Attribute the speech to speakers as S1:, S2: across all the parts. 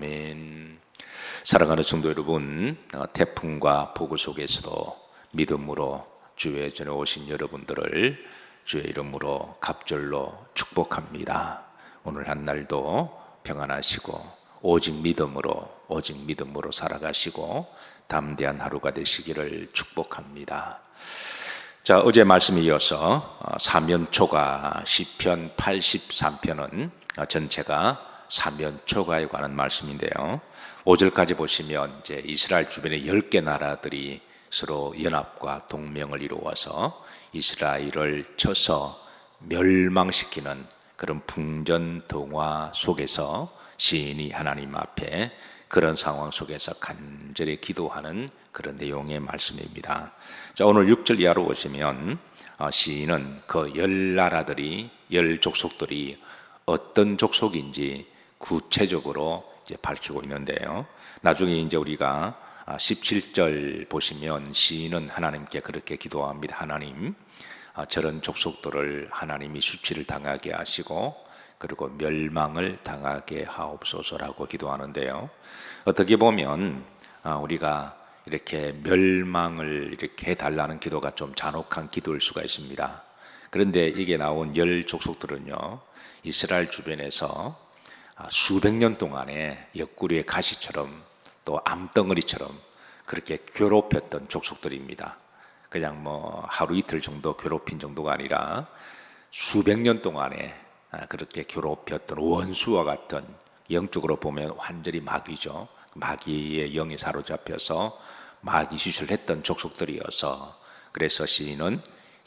S1: 아멘. 사랑하는 성도 여러분, 태풍과 폭우 속에서도 믿음으로 주의 전에 오신 여러분들을 주의 이름으로 갑절로 축복합니다. 오늘 한 날도 평안하시고 오직 믿음으로 살아가시고 담대한 하루가 되시기를 축복합니다. 자, 어제 말씀에 이어서 사면초가 시편 83편은 전체가 사면초가에 관한 말씀인데요. 5절까지 보시면 이제 이스라엘 주변의 10개 나라들이 서로 연합과 동맹을 이루어서 이스라엘을 쳐서 멸망시키는 그런 풍전등화 속에서 시인이 하나님 앞에 그런 상황 속에서 간절히 기도하는 그런 내용의 말씀입니다. 자, 오늘 6절 이하로 보시면 시인은 그 10나라들이 10족속들이 어떤 족속인지 구체적으로 이제 밝히고 있는데요. 나중에 이제 우리가 17절 보시면 시인은 하나님께 그렇게 기도합니다. 하나님, 저런 족속들을 하나님이 수치를 당하게 하시고 그리고 멸망을 당하게 하옵소서라고 기도하는데요. 어떻게 보면 우리가 이렇게 멸망을 이렇게 해달라는 기도가 좀 잔혹한 기도일 수가 있습니다. 그런데 이게 나온 10족속들은요, 이스라엘 주변에서 수백 년 동안에 옆구리의 가시처럼 또 암덩어리처럼 그렇게 괴롭혔던 족속들입니다. 그냥 뭐 하루 이틀 정도 괴롭힌 정도가 아니라 수백 년 동안에 그렇게 괴롭혔던 원수와 같은, 영적으로 보면 완전히 마귀죠. 마귀의 영에 사로잡혀서 마귀 짓을 했던 족속들이어서, 그래서 시인은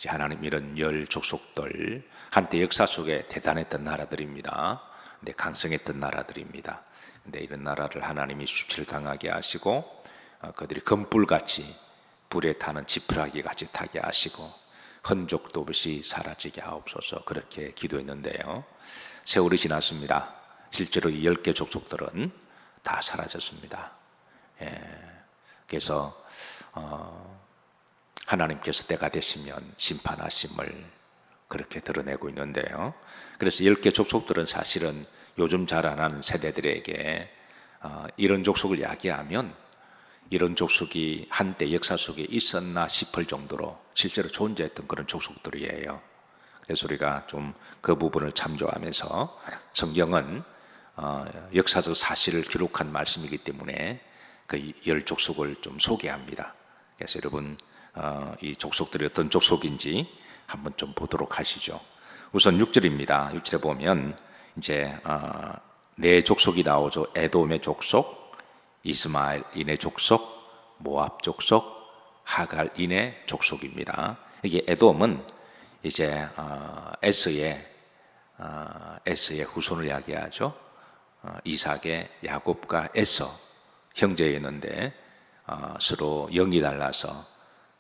S1: 하나님 이런 10족속들, 한때 역사 속에 대단했던 나라들입니다. 근데 강성했던 나라들입니다. 근데 이런 나라를 하나님이 수치를 당하게 하시고 그들이 금불같이 불에 타는 지푸라기 같이 타게 하시고 흔적도 없이 사라지게 하옵소서, 그렇게 기도했는데요. 세월이 지났습니다. 실제로 이 10개 족속들은 다 사라졌습니다. 그래서 하나님께서 때가 되시면 심판하심을 그렇게 드러내고 있는데요. 그래서 10개 족속들은 사실은 요즘 자라나는 세대들에게 이런 족속을 이야기하면 이런 족속이 한때 역사 속에 있었나 싶을 정도로 실제로 존재했던 그런 족속들이에요. 그래서 우리가 좀 그 부분을 참조하면서, 성경은 역사적 사실을 기록한 말씀이기 때문에 그 10족속을 좀 소개합니다. 그래서 여러분 이 족속들이 어떤 족속인지 한번 좀 보도록 하시죠. 우선 6절입니다. 6절에 보면 이제 네 족속이 나오죠. 에돔의 족속, 이스마엘인의 족속, 모압 족속, 하갈인의 족속입니다. 이게 에돔은 이제 에서의 후손을 이야기하죠. 이삭의 야곱과 에서 형제였는데 서로 영이 달라서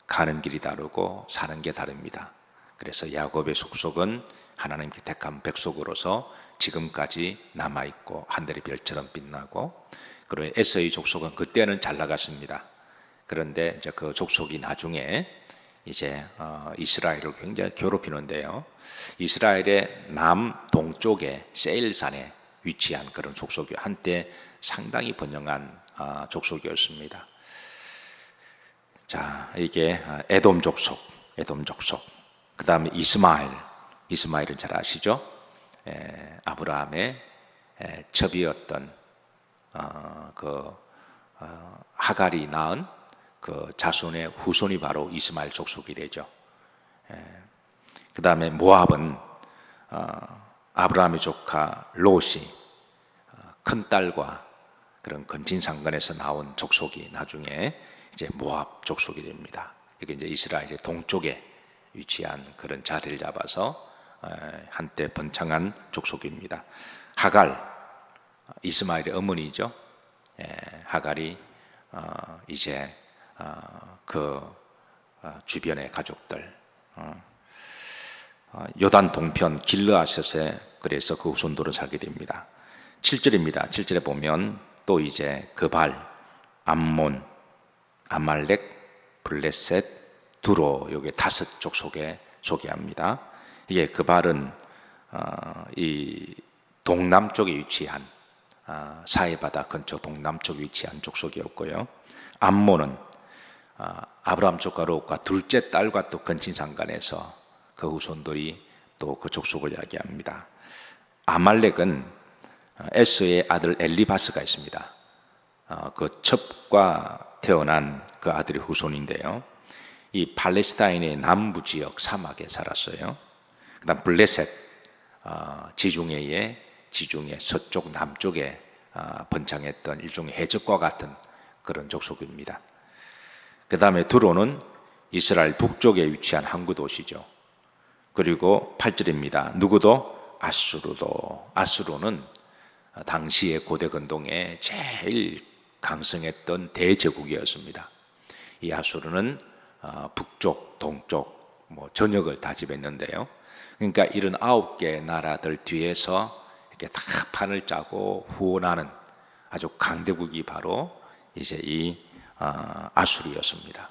S1: 가는 길이 다르고 사는 게 다릅니다. 그래서 야곱의 속속은 하나님께 택한 백속으로서 지금까지 남아있고 하늘의 별처럼 빛나고, 그리고 에서의 족속은 그때는 잘 나갔습니다. 그런데 이제 그 족속이 나중에 이제 이스라엘을 굉장히 괴롭히는데요. 이스라엘의 남동쪽에 세일산에 위치한 그런 족속이 한때 상당히 번영한 족속이었습니다. 자, 이게 에돔 족속. 그 다음에 이스마엘은 잘 아시죠? 아브라함의 첩이었던 하갈이 낳은 그 자손의 후손이 바로 이스마엘 족속이 되죠. 그 다음에 모압은 아브라함의 조카 롯이 큰딸과 그런 근친상간에서 나온 족속이 나중에 이제 모압 족속이 됩니다. 이게 이제 이스라엘의 동쪽에 위치한 그런 자리를 잡아서 한때 번창한 족속입니다. 하갈, 이스마엘의 어머니죠. 하갈이 이제 그 주변의 가족들, 요단 동편 길르아셋에 그래서 그 후손들은 살게 됩니다. 7절입니다. 7절에 보면 또 이제 그발, 암몬, 아말렉, 블레셋, 두로, 요게 5족 속에 소개합니다. 이게 그발은 이 동남쪽에 위치한 사해바다 근처 동남쪽 위치한 족속이었고요. 암몬은 아브라함 쪽과 롯과 둘째 딸과 또 근친상간해서 그 후손들이 또 그 족속을 이야기합니다. 아말렉은 에스의 아들 엘리바스가 있습니다. 그 첩과 태어난 그 아들의 후손인데요. 이 팔레스타인의 남부 지역 사막에 살았어요. 그다음 블레셋 지중해의 서쪽 남쪽에 번창했던 일종의 해적과 같은 그런 족속입니다. 그 다음에 두로는 이스라엘 북쪽에 위치한 항구 도시죠. 그리고 8절입니다. 누구도 아수르는 당시의 고대 근동에 제일 강성했던 대제국이었습니다. 이 아수르는 북쪽, 동쪽 전역을 다 지배했는데요. 그러니까 이런 9개 나라들 뒤에서 이렇게 다 판을 짜고 후원하는 아주 강대국이 바로 이제 이 아수르였습니다.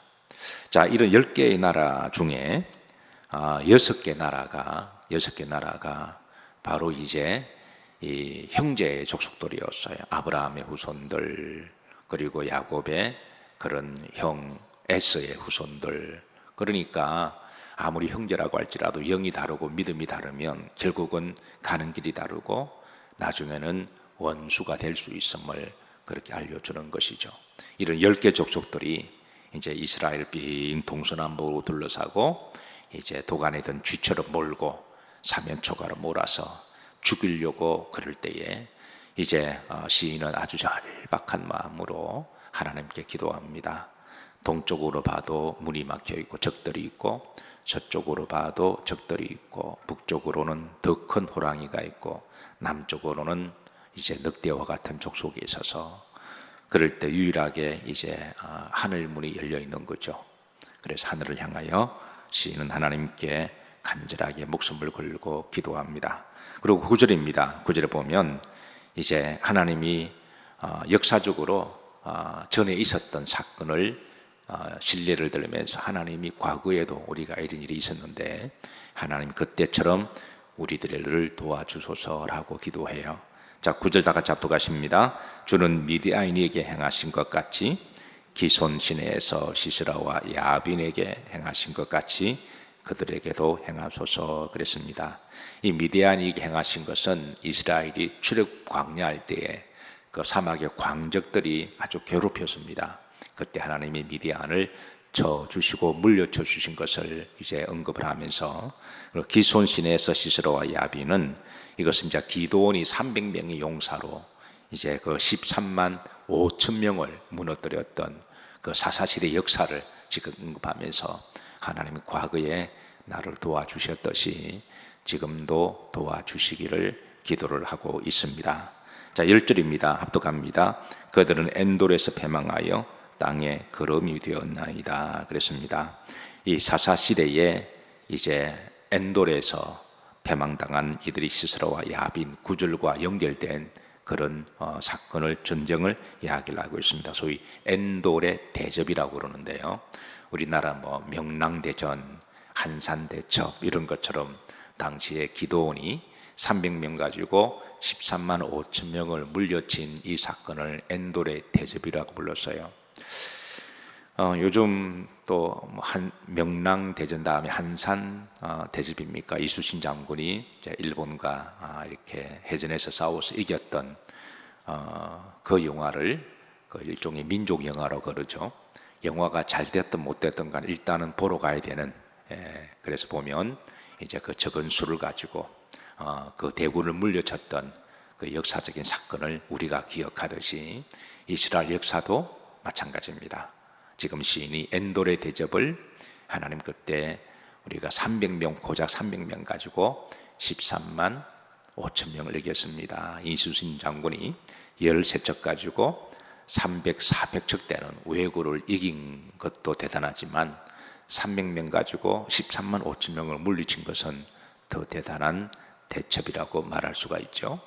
S1: 자, 이런 10개의 나라 중에 6개 나라가 바로 이제 이 형제의 족속들이었어요. 아브라함의 후손들, 그리고 야곱의 그런 형 에서의 후손들. 그러니까 아무리 형제라고 할지라도 영이 다르고 믿음이 다르면 결국은 가는 길이 다르고 나중에는 원수가 될 수 있음을 그렇게 알려주는 것이죠. 이런 10개 족속들이 이제 이스라엘 빙 동서남북으로 둘러싸고 이제 도간에 든 쥐처럼 몰고 사면초가로 몰아서 죽이려고 그럴 때에 이제 시인은 아주 절박한 마음으로 하나님께 기도합니다. 동쪽으로 봐도 문이 막혀 있고 적들이 있고, 서쪽으로 봐도 적들이 있고, 북쪽으로는 더 큰 호랑이가 있고, 남쪽으로는 이제 늑대와 같은 족속이 있어서 그럴 때 유일하게 이제 하늘 문이 열려 있는 거죠. 그래서 하늘을 향하여 시인은 하나님께 간절하게 목숨을 걸고 기도합니다. 그리고 9절입니다. 9절에 보면 이제 하나님이 역사적으로 전에 있었던 사건을 신뢰를 들으면서 하나님이 과거에도 우리가 이런 일이 있었는데 하나님 그때처럼 우리들을 도와주소서라고 기도해요. 자, 9절 다 같이 합독하십니다. 주는 미디아인에게 행하신 것 같이 기손 시내에서 시스라와 야빈에게 행하신 것 같이 그들에게도 행하소서 그랬습니다. 이 미디안에게 행하신 것은 이스라엘이 출애굽 광야할 때에 그 사막의 광적들이 아주 괴롭혔습니다. 그때 하나님이 미디안을 쳐 주시고 물려쳐 주신 것을 이제 언급을 하면서, 기손 시내에서 시스라와 야빈은 이것은 이제 기드온이 300명의 용사로 이제 그 13만 5천 명을 무너뜨렸던 그 사사시대 역사를 지금 언급하면서 하나님이 과거에 나를 도와주셨듯이 지금도 도와주시기를 기도를 하고 있습니다. 자, 10절입니다. 합독합니다. 그들은 엔돌에서 패망하여 땅에 거름이 되었나이다 그랬습니다. 이 사사시대에 이제 엔돌에서 패망당한 이들이 시스라와 야빈 9절과 연결된 그런 사건을, 전쟁을 이야기를 하고 있습니다. 소위 엔돌의 대접이라고 그러는데요. 우리나라 명랑대전, 한산대첩 이런 것처럼 당시에 기드온이 300명 가지고 13만 5천 명을 물려친 이 사건을 엔돌의 대접이라고 불렀어요. 요즘 또 명랑대전 다음에 한산 대접입니까? 이순신 장군이 이제 일본과 이렇게 해전에서 싸워서 이겼던 그 영화를 그 일종의 민족 영화로 그러죠. 영화가 잘 됐든 못 됐든 간 일단은 보러 가야 되는, 그래서 보면 이제 그 적은 수를 가지고 그 대군을 물려쳤던 그 역사적인 사건을 우리가 기억하듯이 이스라엘 역사도 마찬가지입니다. 지금 시인이 엔돌의 대접을 하나님 그때 우리가 300명, 고작 300명 가지고 13만 5천 명을 이겼습니다. 이순신 장군이 13척 가지고 300, 400척 되는 왜구를 이긴 것도 대단하지만 300명 가지고 13만 5천 명을 물리친 것은 더 대단한 대첩이라고 말할 수가 있죠.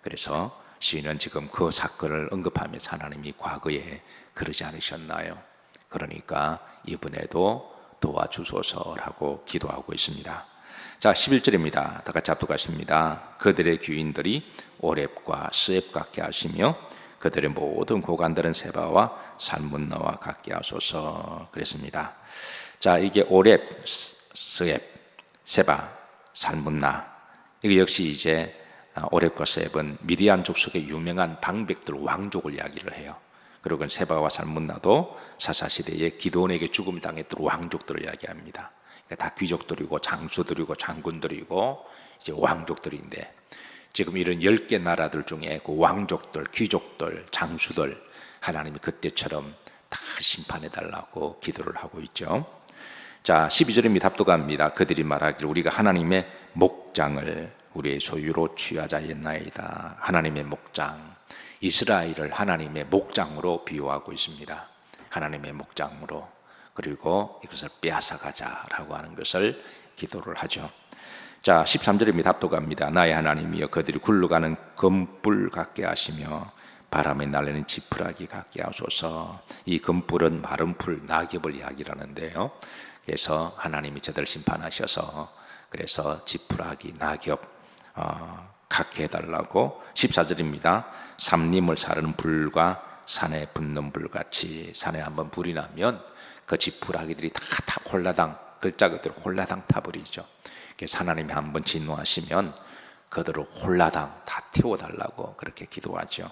S1: 그래서 시인은 지금 그 사건을 언급하면서 하나님이 과거에 그러지 않으셨나요? 그러니까 이번에도 도와주소서라고 기도하고 있습니다. 자, 11절입니다. 다 같이 합독하십니다. 그들의 귀인들이 오렙과 스앱 같게 하시며 그들의 모든 고관들은 세바와 살문나와 같게 하소서 그랬습니다. 자, 이게 오렙, 스앱, 세바, 살문나, 이거 역시 이제 오렙과 스앱은 미디안 족속의 유명한 방백들 왕족을 이야기를 해요. 그리고 세바와 살문나도 사사시대에 기드온에게 죽음을 당했던 왕족들을 이야기합니다. 그러니까 다 귀족들이고 장수들이고 장군들이고 이제 왕족들인데, 지금 이런 10개 나라들 중에 그 왕족들, 귀족들, 장수들 하나님이 그때처럼 다 심판해 달라고 기도를 하고 있죠. 자, 12절입니다. 합독합니다. 그들이 말하기를 우리가 하나님의 목장을 우리의 소유로 취하자였나이다. 하나님의 목장, 이스라엘을 하나님의 목장으로 비유하고 있습니다. 하나님의 목장으로, 그리고 이것을 빼앗아 가자라고 하는 것을 기도를 하죠. 자, 13절입니다. 합독합니다. 나의 하나님이여 그들이 굴러가는 검불 같게 하시며 바람에 날리는 지푸라기 같게 하소서. 이 검불은 마른 풀, 낙엽을 이야기하는데요. 그래서 하나님이 저들을 심판하셔서 그래서 지푸라기, 낙엽 갖게 해달라고. 14절입니다. 삼림을 사르는 불과 산에 붙는 불같이, 산에 한번 불이 나면 그 지푸라기들이 다 홀라당, 글자 그대로 홀라당 타버리죠. 그래서 하나님이 한번 진노하시면 그들을 홀라당 다 태워달라고 그렇게 기도하죠.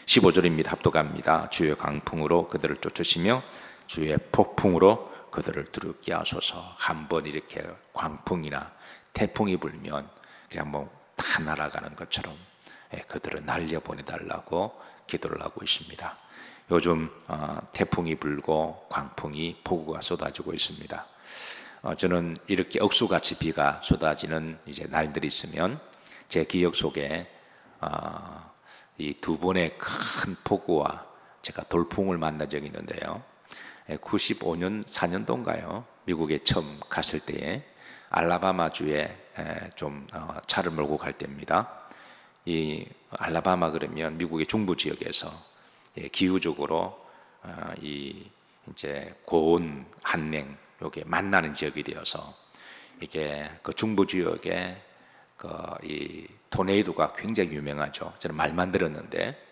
S1: 15절입니다. 합독합니다. 주의 강풍으로 그들을 쫓으시며 주의 폭풍으로 그들을 두렵게 하소서. 한번 이렇게 광풍이나 태풍이 불면 그냥 뭐 다 날아가는 것처럼 그들을 날려보내달라고 기도를 하고 있습니다. 요즘 태풍이 불고 광풍이, 폭우가 쏟아지고 있습니다. 저는 이렇게 억수같이 비가 쏟아지는 이제 날들이 있으면 제 기억 속에 이 두 번의 큰 폭우와 제가 돌풍을 만난 적이 있는데요. 95년 4년도인가요? 미국에 처음 갔을 때에 알라바마 주에 좀 차를 몰고 갈 때입니다. 이 알라바마 그러면 미국의 중부 지역에서 기후적으로 이 이제 고온, 한냉 요게 만나는 지역이 되어서 이게 그 중부 지역에 그 이 토네이도가 굉장히 유명하죠. 저는 말만 들었는데,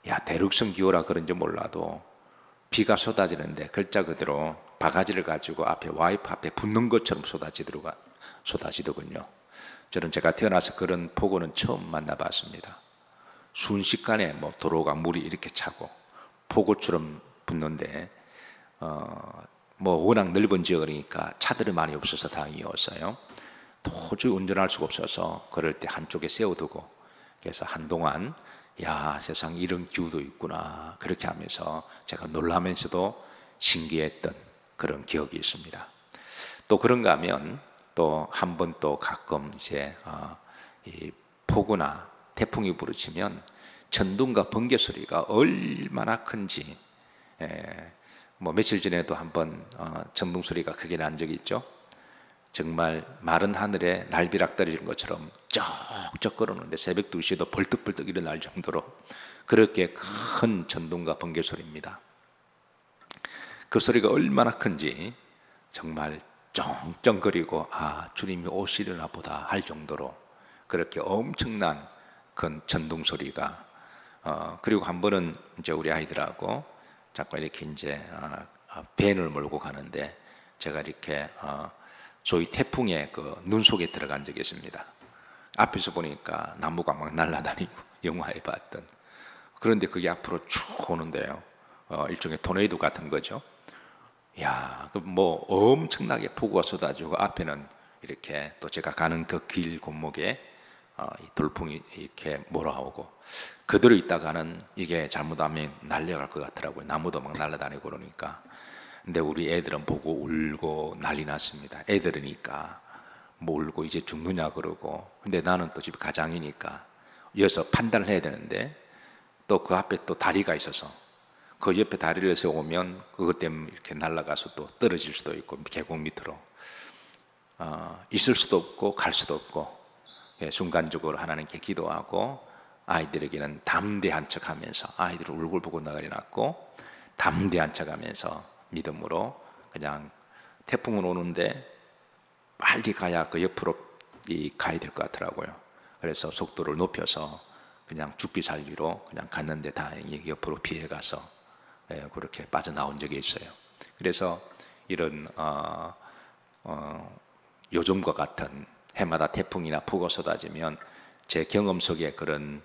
S1: 야, 대륙성 기후라 그런지 몰라도 비가 쏟아지는데 글자 그대로 바가지를 가지고 앞에 와이프 앞에 붙는 것처럼 쏟아지더군요. 저는 제가 태어나서 그런 폭우는 처음 만나봤습니다. 순식간에 뭐 도로가 물이 이렇게 차고 폭우처럼 붙는데 뭐 워낙 넓은 지역이니까 차들이 많이 없어서 다행이었어요. 도저히 운전할 수가 없어서 그럴 때 한쪽에 세워두고, 그래서 한동안 야, 세상에 이런 기후도 있구나 그렇게 하면서 제가 놀라면서도 신기했던 그런 기억이 있습니다. 또 그런가 하면 또 한 번 또 가끔 이제 이 폭우나 태풍이 부딪히면 천둥과 번개 소리가 얼마나 큰지, 뭐 며칠 전에도 한번 천둥 소리가 크게 난 적이 있죠. 정말 마른 하늘에 날벼락 떨어지는 것처럼 쩍쩍 걸어오는데 새벽 2시에도 벌떡벌떡 일어날 정도로 그렇게 큰 천둥과 번개 소리입니다. 그 소리가 얼마나 큰지 정말 쩡쩡거리고 주님이 오시려나 보다 할 정도로 그렇게 엄청난 큰 천둥 소리가. 그리고 한 번은 이제 우리 아이들하고 잠깐 이렇게 이제 밴을 몰고 가는데 제가 이렇게 저희 태풍의 그 눈 속에 들어간 적이 있습니다. 앞에서 보니까 나무가 막 날아다니고 영화에 봤던. 그런데 그게 앞으로 쭉 오는데요. 일종의 토네이도 같은 거죠. 야, 뭐 엄청나게 폭우가 쏟아지고 앞에는 이렇게 또 제가 가는 그 길 골목에 돌풍이 이렇게 몰아오고, 그대로 있다가는 이게 잘못하면 날려갈 것 같더라고요. 나무도 막 날아다니고 그러니까. 근데 우리 애들은 보고 울고 난리 났습니다. 애들이니까 뭐 울고 이제 죽느냐 그러고. 근데 나는 또 집 가장이니까 이어서 판단을 해야 되는데 또 그 앞에 또 다리가 있어서 그 옆에 다리를 세우면 그것 때문에 이렇게 날아가서 또 떨어질 수도 있고 계곡 밑으로 있을 수도 없고 갈 수도 없고, 순간적으로 하나님께 기도하고 아이들에게는 담대한 척하면서, 아이들을 울고불고 나가리 났고 담대한 척하면서 믿음으로 그냥 태풍은 오는데 빨리 가야 그 옆으로 가야 될 것 같더라고요. 그래서 속도를 높여서 그냥 죽기 살기로 그냥 갔는데 다행히 옆으로 피해가서 그렇게 빠져나온 적이 있어요. 그래서 이런 요즘과 같은 해마다 태풍이나 폭우 쏟아지면 제 경험 속에 그런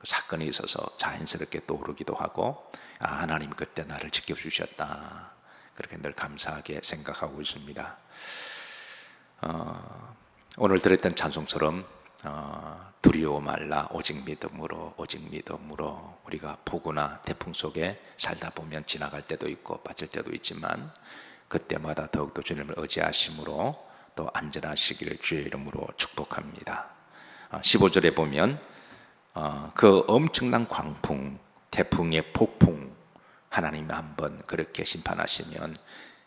S1: 사건이 있어서 자연스럽게 떠오르기도 하고, 하나님 그때 나를 지켜주셨다, 그렇게 늘 감사하게 생각하고 있습니다. 오늘 들었던 찬송처럼 두려워 말라 오직 믿음으로, 오직 믿음으로. 우리가 폭우나 태풍 속에 살다 보면 지나갈 때도 있고 빠질 때도 있지만 그때마다 더욱더 주님을 의지하심으로 또 안전하시기를 주의 이름으로 축복합니다. 15절에 보면 그 엄청난 광풍, 태풍의 폭풍, 하나님이 한번 그렇게 심판하시면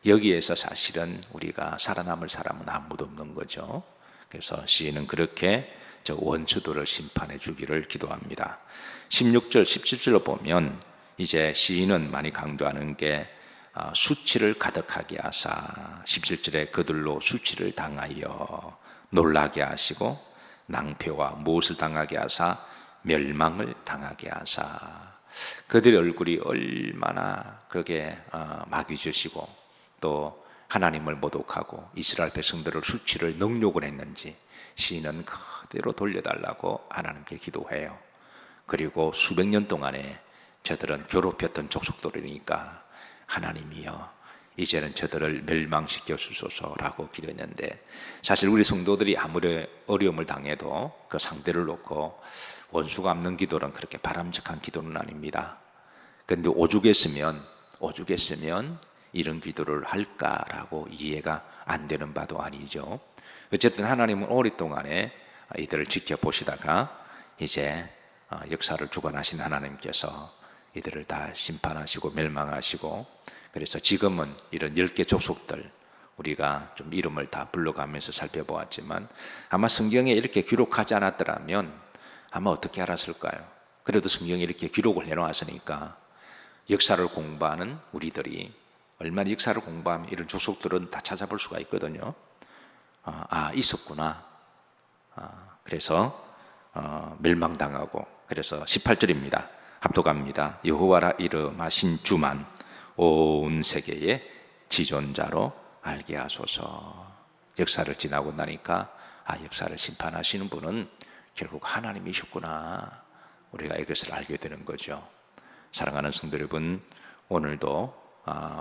S1: 여기에서 사실은 우리가 살아남을 사람은 아무도 없는 거죠. 그래서 시인은 그렇게 저 원수들을 심판해 주기를 기도합니다. 16절, 17절로 보면 이제 시인은 많이 강조하는 게 수치를 가득하게 하사, 17절에 그들로 수치를 당하여 놀라게 하시고, 낭패와 무엇을 당하게 하사 멸망을 당하게 하사. 그들의 얼굴이 얼마나 그게 마귀주시고 또 하나님을 모독하고 이스라엘 백성들을 수치를 능욕을 했는지 시인은 그대로 돌려달라고 하나님께 기도해요. 그리고 수백 년 동안에 저들은 괴롭혔던 족속들이니까 하나님이여 이제는 저들을 멸망시켜 주소서라고 기도했는데, 사실 우리 성도들이 아무리 어려움을 당해도 그 상대를 놓고 원수가 갚는 기도는 그렇게 바람직한 기도는 아닙니다. 그런데 오죽했으면 이런 기도를 할까라고 이해가 안 되는 바도 아니죠. 어쨌든 하나님은 오랫동안에 이들을 지켜보시다가 이제 역사를 주관하신 하나님께서 이들을 다 심판하시고 멸망하시고, 그래서 지금은 이런 10개 족속들 우리가 좀 이름을 다 불러가면서 살펴보았지만 아마 성경에 이렇게 기록하지 않았더라면 아마 어떻게 알았을까요? 그래도 성경에 이렇게 기록을 해놓았으니까 역사를 공부하는 우리들이 얼마나 역사를 공부하면 이런 족속들은 다 찾아볼 수가 있거든요. 있었구나. 그래서 멸망당하고, 그래서 18절입니다. 합독합니다. 여호와라 이름하신 주만 온 세계의 지존자로 알게 하소서. 역사를 지나고 나니까 역사를 심판하시는 분은 결국 하나님이셨구나, 우리가 이것을 알게 되는 거죠. 사랑하는 성도 여러분, 오늘도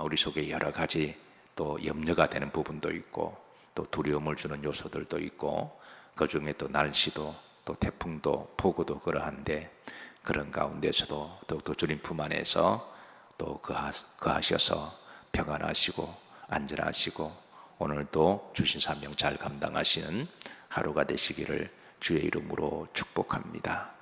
S1: 우리 속에 여러 가지 또 염려가 되는 부분도 있고 또 두려움을 주는 요소들도 있고, 그 중에 또 날씨도 또 태풍도 폭우도 그러한데, 그런 가운데서도 더욱더 주님 품 안에서 또 거하셔서 평안하시고 안전하시고 오늘도 주신 사명 잘 감당하시는 하루가 되시기를 주의 이름으로 축복합니다.